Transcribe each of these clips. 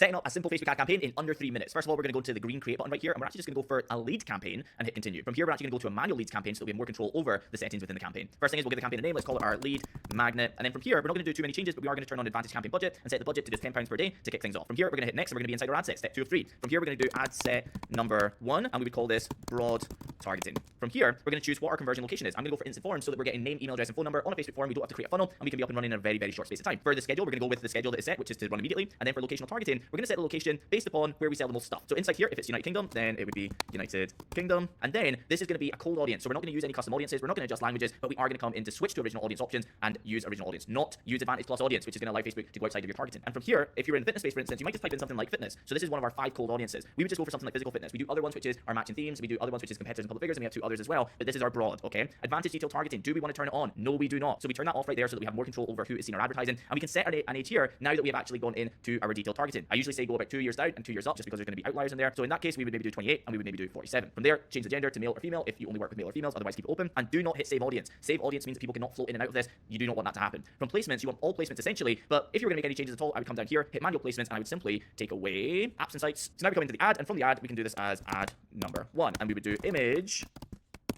setting up a simple Facebook ad campaign in under 3 minutes. First of all, we're going to go to the green create button right here, and we're actually just going to go for a lead campaign and hit continue. From here, we're actually going to go to a manual leads campaign so that we have more control over the settings within the campaign. First thing is we'll give the campaign a name. Let's call it our lead magnet. And then from here, we're not going to do too many changes, but we are going to turn on advantage campaign budget and set the budget to just £10 per day to kick things off. From here, we're going to hit next, and we're going to be inside our ad set, step 2 of 3. From here, we're going to do ad set number 1, and we would call this broad targeting. From here, we're going to choose what our conversion location is. I'm going to go for instant forms so that we're getting name, email address, and phone number on a Facebook form. We don't have to create a funnel, and we can be up and running in a very, very short space of time. For the schedule, we're going to go with the schedule that is set, which is to run immediately. And then for locational targeting, we're going to set the location based upon where we sell the most stuff. So inside here, if it's United Kingdom, then it would be United Kingdom. And then this is going to be a cold audience. So we're not going to use any custom audiences. We're not going to adjust languages, but we are going to come into switch to original audience options and use original audience, not use Advantage Plus audience, which is going to allow Facebook to go outside of your targeting. And from here, if you're in the fitness space, for instance, you might just type in something like fitness. So this is one of our 5 cold audiences. We would just go for something like physical fitness. We do other ones, which is our matching themes. We do other ones, which is competitors and public figures, and we have 2 others as well. But this is our broad, okay? Advantage detailed targeting. Do we want to turn it on? No, we do not. So we turn that off right there so that we have more control over who is seeing our advertising, and we can set an age here now that we have actually gone into our detailed targeting. I usually say go about 2 years down and 2 years up, just because there's going to be outliers in there. So in that case, we would maybe do 28, and we would maybe do 47. From there, change the gender to male or female if you only work with male or females. Otherwise, keep it open, and do not hit save audience. Save audience means that people cannot float in and out of this. You do not want that to happen. From placements, you want all placements essentially, but if you were going to make any changes at all, I would come down here, hit manual placements, and I would simply take away apps and sites. So now we come into the ad, and from the ad, we can do this as ad number 1, and we would do image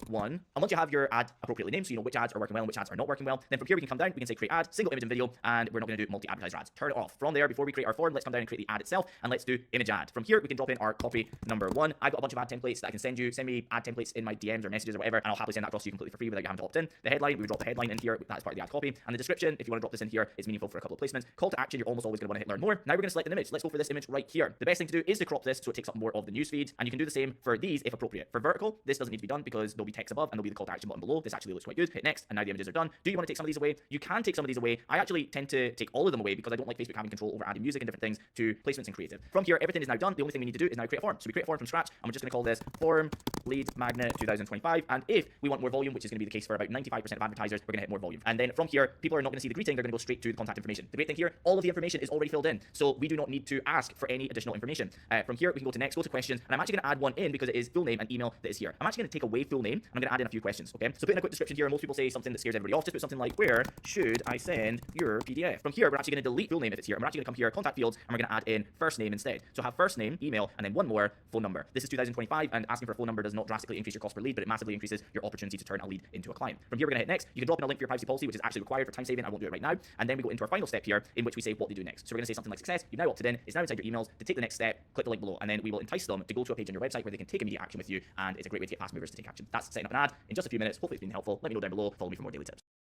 1. And once you have your ad appropriately named, so you know which ads are working well and which ads are not working well, then from here we can come down, we can say create ad, single image and video, and we're not going to do multi-advertiser ads. Turn it off. From there, before we create our form, let's come down and create the ad itself, and let's do image ad. From here, we can drop in our copy number 1. I've got a bunch of ad templates that I can send you. Send me ad templates in my DMs or messages or whatever, and I'll happily send that across to you completely for free without you having to opt in. The headline, we would drop the headline in here. That's part of the ad copy. And the description, if you want to drop this in here, is meaningful for a couple of placements. Call to action, you're almost always going to want to hit learn more. Now we're going to select an image. Let's go for this image right here. The best thing to do is to crop this so it takes up more of the newsfeed, and you can do the same for these if appropriate. For vertical, this doesn't need to be done because there'll be text above and there'll be the call to action button below. This actually looks quite good. Hit next, and now the images are done. Do you want to take some of these away? You can take some of these away. I actually tend to take all of them away because I don't like Facebook having control over adding music and different things to placements and creative. From here, everything is now done. The only thing we need to do is now create a form. So we create a form from scratch, and we're just going to call this form lead magnet 2025. And if we want more volume, which is going to be the case for about 95% of advertisers, we're going to hit more volume. And then from here, people are not going to see the greeting. They're going to go straight to the contact information. The great thing here, all of the information is already filled in, so we do not need to ask for any additional information. From here, we can go to next, go to questions, and I'm actually going to add one in because it is full name and email that is here. I'm actually going to take away full name, and I'm going to add in a few questions. Okay, so put in a quick description here. Most people say something that scares everybody off. Just put something like, where should I send your PDF? From here, we're actually going to delete full name if it's here, and we're actually going to come here, contact fields, and we're going to add in first name instead. So have first name, email, and then one more, phone number. This is 2025, and asking for a phone number does not drastically increase your cost per lead, but it massively increases your opportunity to turn a lead into a client. From here, we're going to hit next. You can drop in a link for your privacy policy, which is actually required for time saving. I won't do it right now. And then we go into our final step here, in which we say what they do next. So we're going to say something like success. You've now opted in. It's now inside your emails. To take the next step, click the link below, and then we will entice them to go to a page on your website where they can take immediate action with you, and it's a great way to get fast movers to take action. That's setting up an ad in just a few minutes. Hopefully it's been helpful. Let me know down below. Follow me for more daily tips.